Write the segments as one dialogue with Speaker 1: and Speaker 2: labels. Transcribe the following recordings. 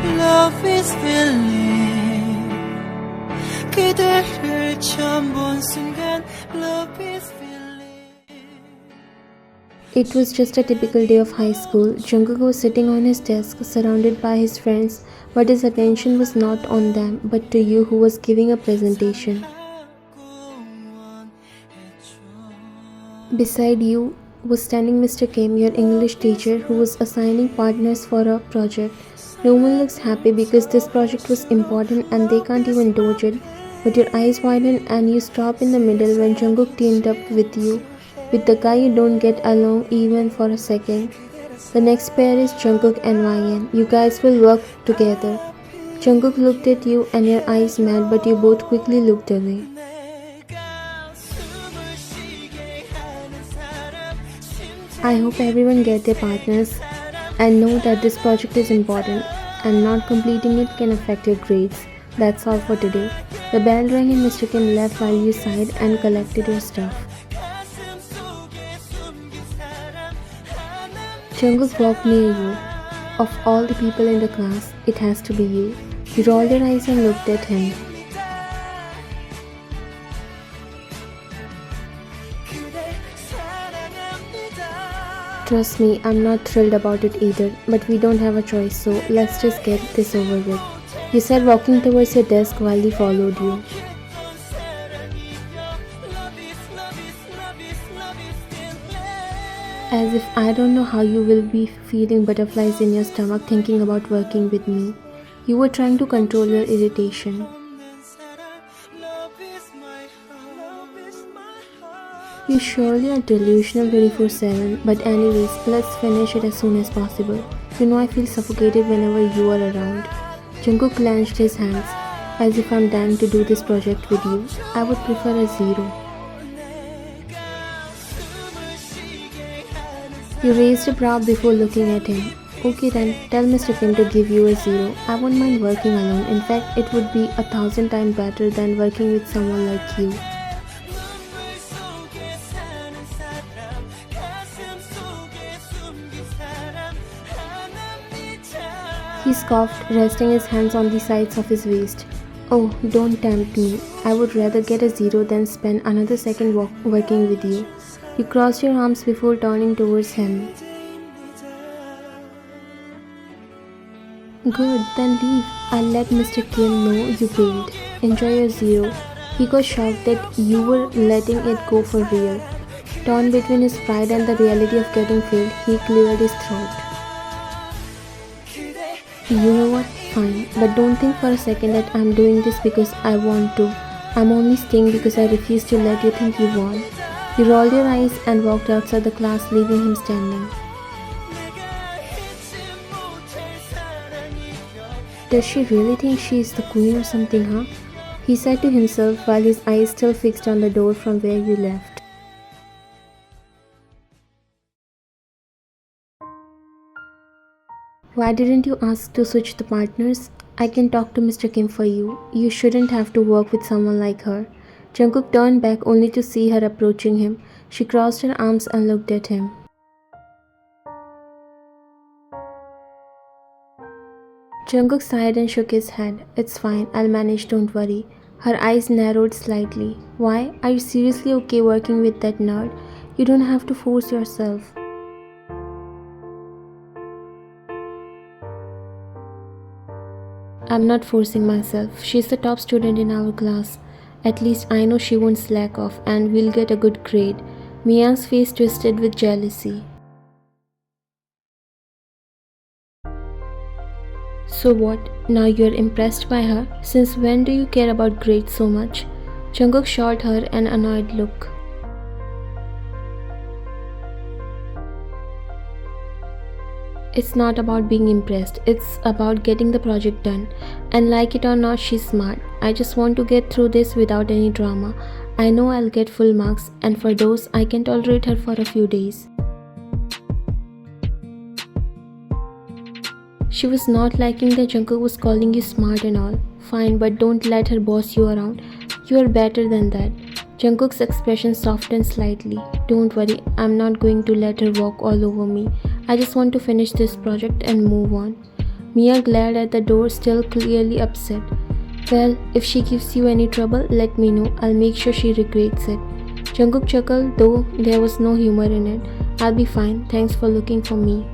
Speaker 1: Love is feeling 그대를 처음 본 순간 Love is feeling.
Speaker 2: It was just a typical day of high school. Jungkook was sitting on his desk, surrounded by his friends, but his attention was not on them, but to you who was giving a presentation. Beside you was standing Mr. Kim, your English teacher, who was assigning partners for a project. No one looks happy because this project was important and they can't even dodge it, but your eyes widen and you stop in the middle when Jungkook teamed up with you, with the guy you don't get along even for a second. The next pair is Jungkook and YN. You guys will work together. Jungkook looked at you and your eyes met, but you both quickly looked away. I hope everyone get their partners and know that this project is important and not completing it can affect your grades. That's all for today. The bell rang and Mr. Kim left while you sighed and collected your stuff. Jungkook walked near you. Of all the people in the class, it has to be you. You rolled your eyes and looked at him. Trust me, I'm not thrilled about it either, but we don't have a choice, so let's just get this over with. You said walking towards your desk while he followed you. As if I don't know how you will be feeling butterflies in your stomach thinking about working with me. You were trying to control your irritation. You surely are delusional 24/7, but anyways, let's finish it as soon as possible. You know I feel suffocated whenever you are around. Jungkook clenched his hands, as if I'm dying to do this project with you. I would prefer a 0. You raised a brow before looking at him. Okay then, tell Mr. Kim to give you a 0. I won't mind working alone. In fact, it would be 1,000 times better than working with someone like you. He scoffed, resting his hands on the sides of his waist. Oh, don't tempt me. I would rather get a 0 than spend another second working with you. You crossed your arms before turning towards him. Good, then leave. I'll let Mr. Kim know you failed. Enjoy your 0. He got shocked that you were letting it go for real. Torn between his pride and the reality of getting failed, he cleared his throat. You know what? Fine, but don't think for a second that I'm doing this because I want to. I'm only staying because I refuse to let you think you won. You rolled your eyes and walked outside the class, leaving him standing. Does she really think she is the queen or something, huh? He said to himself while his eyes still fixed on the door from where you left. Why didn't you ask to switch the partners? I can talk to Mr. Kim for you. You shouldn't have to work with someone like her. Jungkook turned back only to see her approaching him. She crossed her arms and looked at him. Jungkook sighed and shook his head. It's fine, I'll manage, don't worry. Her eyes narrowed slightly. Why? Are you seriously okay working with that nerd? You don't have to force yourself. I'm not forcing myself. She's the top student in our class. At least I know she won't slack off and we'll get a good grade. Mia's face twisted with jealousy. So what? Now you're impressed by her? Since when do you care about grades so much? Jungkook shot her an annoyed look. It's not about being impressed, it's about getting the project done. And like it or not, she's smart. I just want to get through this without any drama. I know I'll get full marks, and for those, I can tolerate her for a few days. She was not liking that Jungkook was calling you smart and all. Fine, but don't let her boss you around. You are better than that. Jungkook's expression softened slightly. Don't worry, I'm not going to let her walk all over me. I just want to finish this project and move on. Mia glared at the door, still clearly upset. Well, if she gives you any trouble, let me know. I'll make sure she regrets it. Jungkook chuckled, though there was no humor in it. I'll be fine. Thanks for looking for me.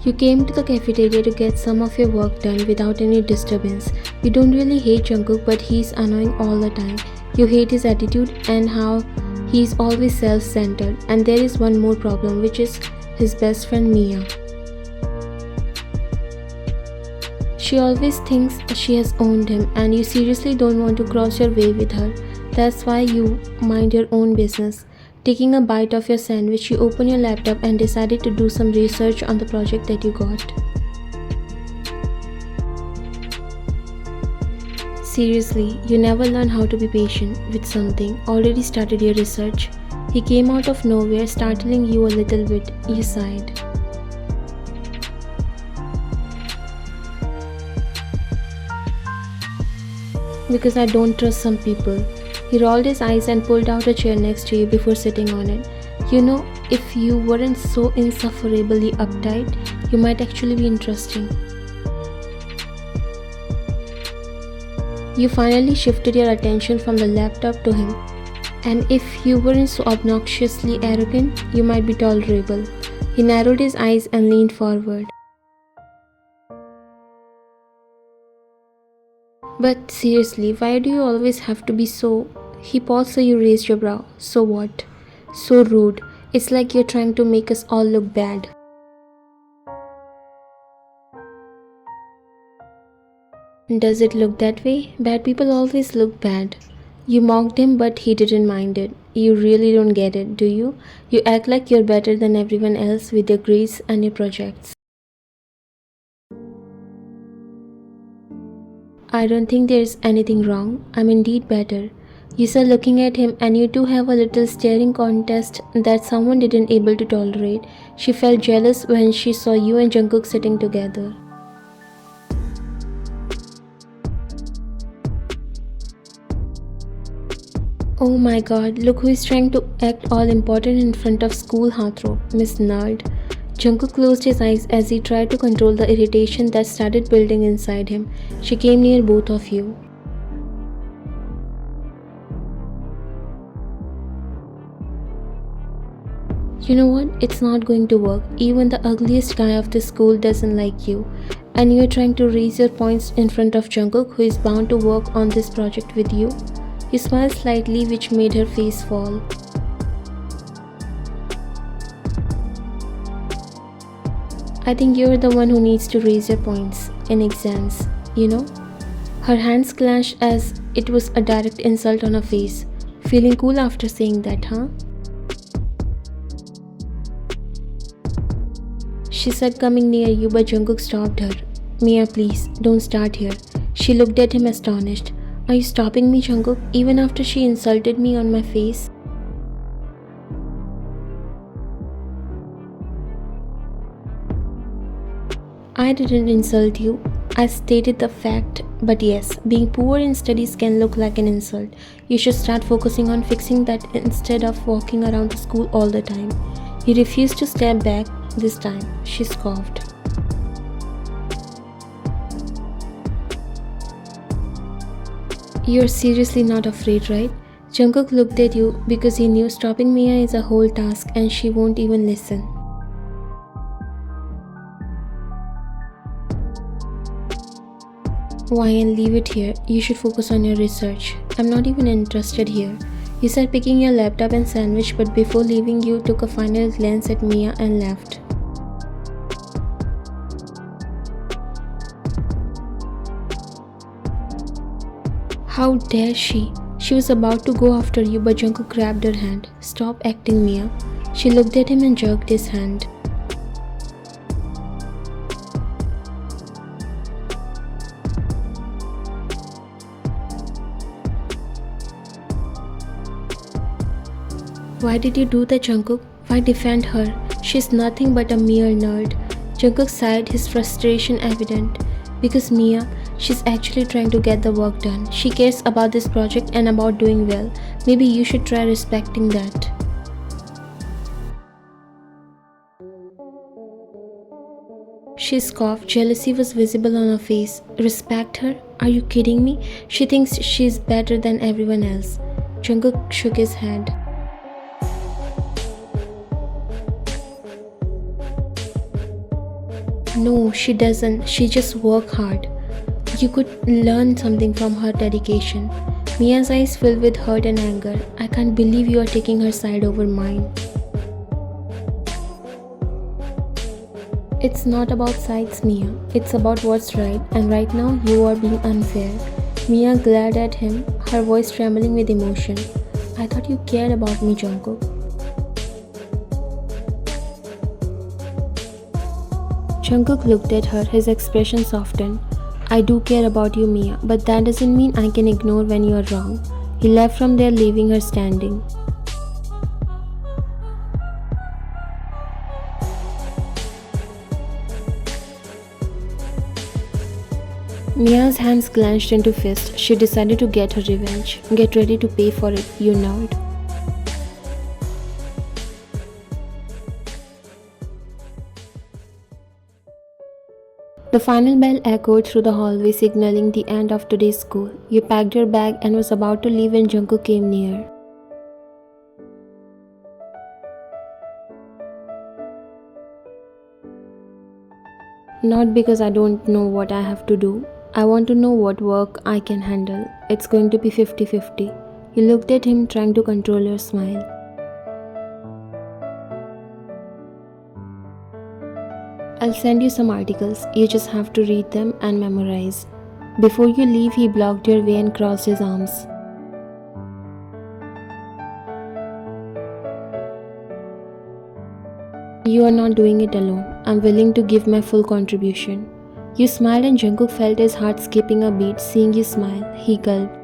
Speaker 2: You came to the cafeteria to get some of your work done without any disturbance. You don't really hate Jungkook, but he's annoying all the time. You hate his attitude and how he's always self-centered. And there is one more problem, which is his best friend Mia. She always thinks she has owned him, and you seriously don't want to cross your way with her. That's why you mind your own business. Taking a bite of your sandwich, you open your laptop and decided to do some research on the project that you got. Seriously, you never learn how to be patient with something. Already started your research. He came out of nowhere, startling you a little bit. You sighed. Because I don't trust some people. He rolled his eyes and pulled out a chair next to you before sitting on it. You know, if you weren't so insufferably uptight, you might actually be interesting. You finally shifted your attention from the laptop to him. And if you weren't so obnoxiously arrogant, you might be tolerable. He narrowed his eyes and leaned forward. But seriously, why do you always have to be so... He paused, so you raised your brow. So what? So rude. It's like you're trying to make us all look bad. Does it look that way? Bad people always look bad. You mocked him, but he didn't mind it. You really don't get it, do you? You act like you're better than everyone else with your grades and your projects. I don't think there's anything wrong. I'm indeed better. You said, looking at him, and you two have a little staring contest that someone didn't able to tolerate. She felt jealous when she saw you and Jungkook sitting together. Oh my god, look who is trying to act all important in front of school heartthrob, Miss Nerd. Jungkook closed his eyes as he tried to control the irritation that started building inside him. She came near both of you. You know what? It's not going to work. Even the ugliest guy of the school doesn't like you. And you're trying to raise your points in front of Jungkook, who is bound to work on this project with you. He smiled slightly, which made her face fall. I think you're the one who needs to raise your points in exams, you know? Her hands clenched as it was a direct insult on her face. Feeling cool after saying that, huh? She said, coming near you, but Jungkook stopped her. Mia, please, don't start here. She looked at him astonished. Are you stopping me, Jungkook, even after she insulted me on my face? I didn't insult you. I stated the fact. But yes, being poor in studies can look like an insult. You should start focusing on fixing that instead of walking around the school all the time. He refused to step back this time. She scoffed. You're seriously not afraid, right? Jungkook looked at you because he knew stopping Mia is a whole task and she won't even listen. Why, and leave it here. You should focus on your research. I'm not even interested here. You said, picking your laptop and sandwich, but before leaving you took a final glance at Mia and left. How dare she? She was about to go after you, but Jungkook grabbed her hand. Stop acting, Mia. She looked at him and jerked his hand. Why did you do that, Jungkook? Why defend her? She's nothing but a mere nerd. Jungkook sighed, his frustration evident. Because Mia, she's actually trying to get the work done. She cares about this project and about doing well. Maybe you should try respecting that. She scoffed. Jealousy was visible on her face. Respect her? Are you kidding me? She thinks she's better than everyone else. Jungkook shook his head. No, she doesn't. She just works hard. You could learn something from her dedication. Mia's eyes filled with hurt and anger. I can't believe you are taking her side over mine. It's not about sides, Mia. It's about what's right, and right now you are being unfair. Mia glared at him, her voice trembling with emotion. I thought you cared about me, Jungkook. Jungkook looked at her, his expression softened. I do care about you, Mia, but that doesn't mean I can ignore when you are wrong. He left from there, leaving her standing. Mia's hands clenched into fists. She decided to get her revenge. Get ready to pay for it, you nerd. The final bell echoed through the hallway, signaling the end of today's school. You packed your bag and was about to leave when Jungkook came near. Not because I don't know what I have to do. I want to know what work I can handle. It's going to be 50-50. You looked at him, trying to control your smile. I'll send you some articles. You just have to read them and memorize. Before you leave, he blocked your way and crossed his arms. You are not doing it alone. I'm willing to give my full contribution. You smiled and Jungkook felt his heart skipping a beat seeing you smile. He gulped.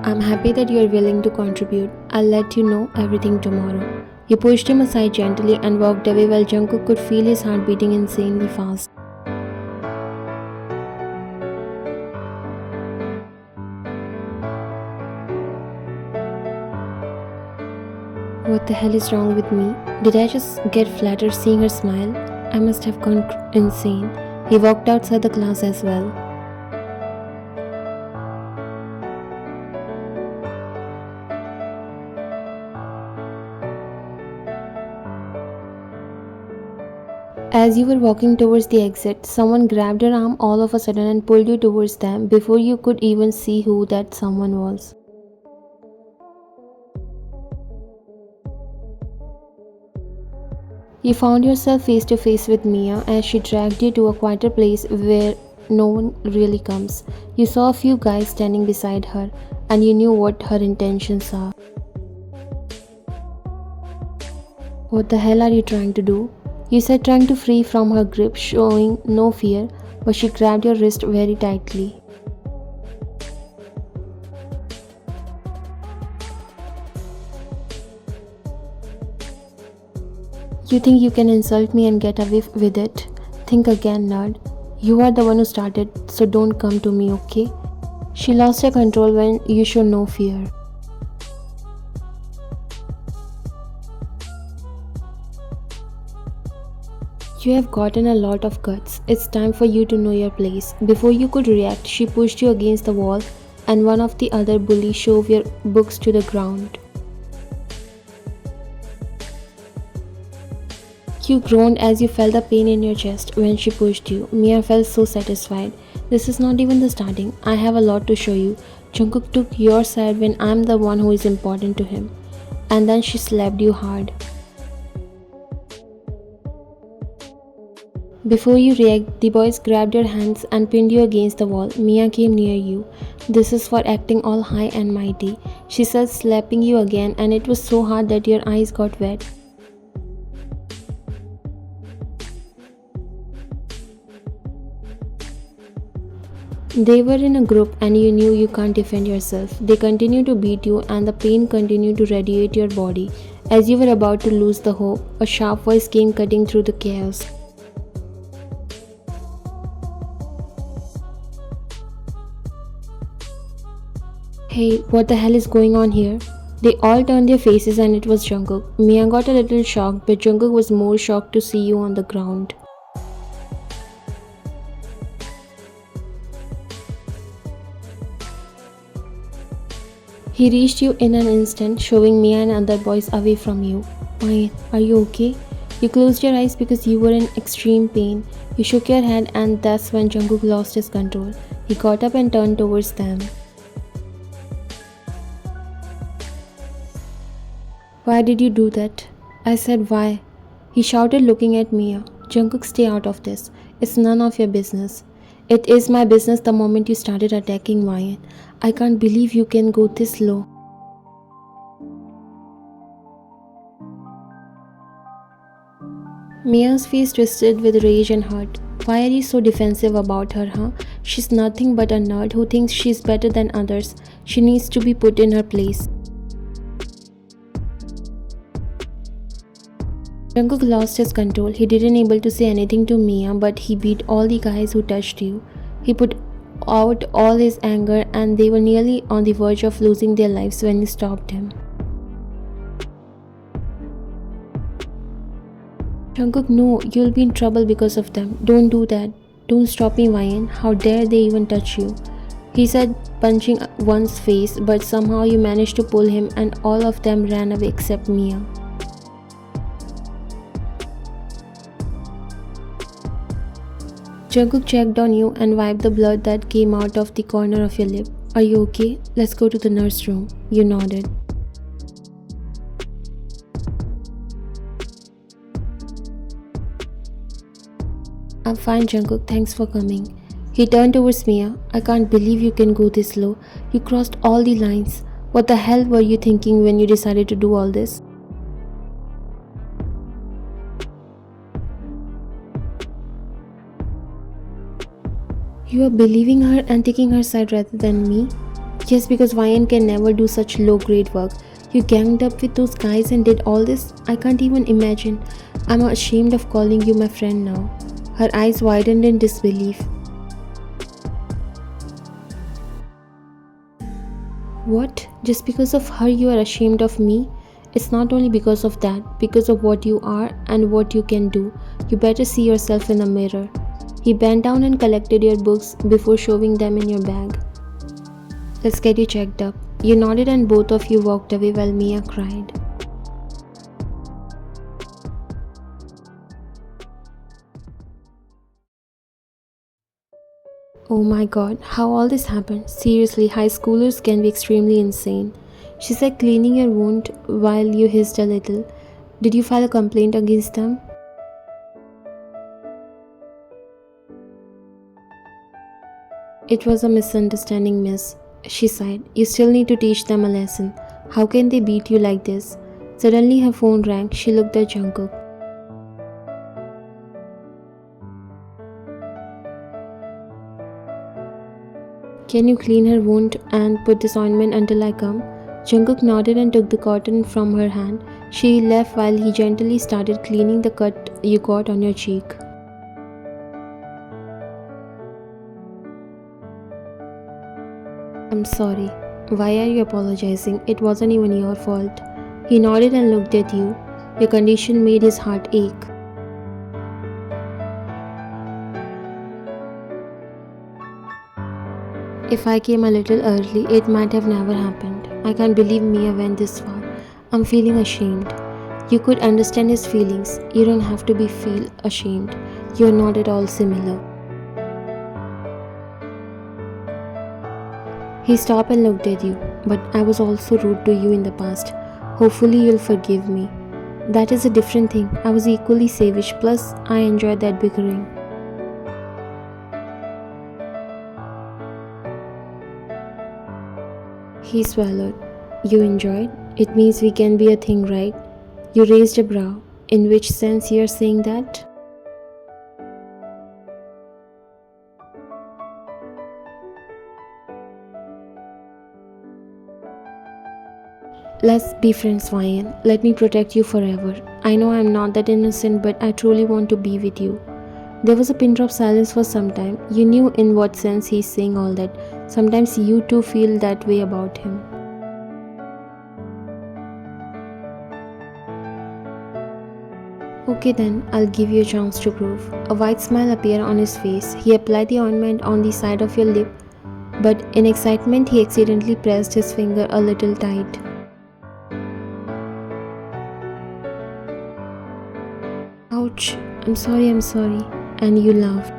Speaker 2: I'm happy that you are willing to contribute. I'll let you know everything tomorrow. You pushed him aside gently and walked away while Jungkook could feel his heart beating insanely fast. What the hell is wrong with me? Did I just get flattered seeing her smile? I must have gone insane. He walked outside the class as well. As you were walking towards the exit, someone grabbed your arm all of a sudden and pulled you towards them before you could even see who that someone was. You found yourself face to face with Mia as she dragged you to a quieter place where no one really comes. You saw a few guys standing beside her and you knew what her intentions are. What the hell are you trying to do? You said, trying to free from her grip, showing no fear, but she grabbed your wrist very tightly. You think you can insult me and get away with it? Think again, nerd. You are the one who started, so don't come to me, okay? She lost her control when you showed no fear. You have gotten a lot of guts. It's time for you to know your place. Before you could react, she pushed you against the wall and one of the other bullies shoved your books to the ground. You groaned as you felt the pain in your chest when she pushed you. Mia felt so satisfied. This is not even the starting. I have a lot to show you. Jungkook took your side when I'm the one who is important to him. And then she slapped you hard. Before you react, the boys grabbed your hands and pinned you against the wall. Mia came near you. This is for acting all high and mighty, she said, slapping you again, and it was so hard that your eyes got wet. They were in a group and you knew you can't defend yourself. They continued to beat you and the pain continued to radiate your body. As you were about to lose the hope, a sharp voice came cutting through the chaos. Hey, what the hell is going on here? They all turned their faces and it was Jungkook. Mia got a little shocked, but Jungkook was more shocked to see you on the ground. He reached you in an instant, shoving Mia and other boys away from you. Why, are you okay? You closed your eyes because you were in extreme pain. You shook your head and that's when Jungkook lost his control. He got up and turned towards them. Why did you do that? I said why. He shouted looking at Mia. Jungkook, stay out of this. It's none of your business. It is my business the moment you started attacking Ryan. I can't believe you can go this low. Mia's face twisted with rage and hurt. Why are you so defensive about her, huh? She's nothing but a nerd who thinks she's better than others. She needs to be put in her place. Jungkook lost his control. He didn't able to say anything to Mia, but he beat all the guys who touched you. He put out all his anger and they were nearly on the verge of losing their lives when you stopped him. Jungkook, no, you'll be in trouble because of them. Don't do that. Don't stop me, Ryan. How dare they even touch you? He said, punching one's face, but somehow you managed to pull him and all of them ran away except Mia. Jungkook checked on you and wiped the blood that came out of the corner of your lip. Are you okay? Let's go to the nurse room. You nodded. I'm fine, Jungkook. Thanks for coming. He turned towards Mia. I can't believe you can go this low. You crossed all the lines. What the hell were you thinking when you decided to do all this? You are believing her and taking her side rather than me? Yes, because Ryan can never do such low-grade work. You ganged up with those guys and did all this? I can't even imagine. I'm ashamed of calling you my friend now. Her eyes widened in disbelief. What? Just because of her you are ashamed of me? It's not only because of that, because of what you are and what you can do. You better see yourself in the mirror. He bent down and collected your books before shoving them in your bag. Let's get you checked up. You nodded and both of you walked away while Mia cried. Oh my god, how all this happened? Seriously, high schoolers can be extremely insane. She said, cleaning your wound while you hissed a little. Did you file a complaint against them? It was a misunderstanding, miss. She sighed. You still need to teach them a lesson. How can they beat you like this? Suddenly her phone rang. She looked at Jungkook. Can you clean her wound and put this ointment until I come? Jungkook nodded and took the cotton from her hand. She left while he gently started cleaning the cut you got on your cheek. I'm sorry. Why are you apologizing? It wasn't even your fault. He nodded and looked at you. Your condition made his heart ache. If I came a little early, it might have never happened. I can't believe Mia went this far. I'm feeling ashamed. You could understand his feelings. You don't have to feel ashamed. You're not at all similar. He stopped and looked at you. But I was also rude to you in the past. Hopefully you'll forgive me. That is a different thing. I was equally savage, plus I enjoyed that bickering. He swallowed. You enjoyed? It means we can be a thing, right? You raised a brow. In which sense you are saying that? Let's be friends, Ryan. Let me protect you forever. I know I'm not that innocent, but I truly want to be with you. There was a pin drop silence for some time. You knew in what sense he's saying all that. Sometimes you too feel that way about him. Okay then, I'll give you a chance to prove. A wide smile appeared on his face. He applied the ointment on the side of your lip, but in excitement he accidentally pressed his finger a little tight. Ouch, I'm sorry, and you laughed.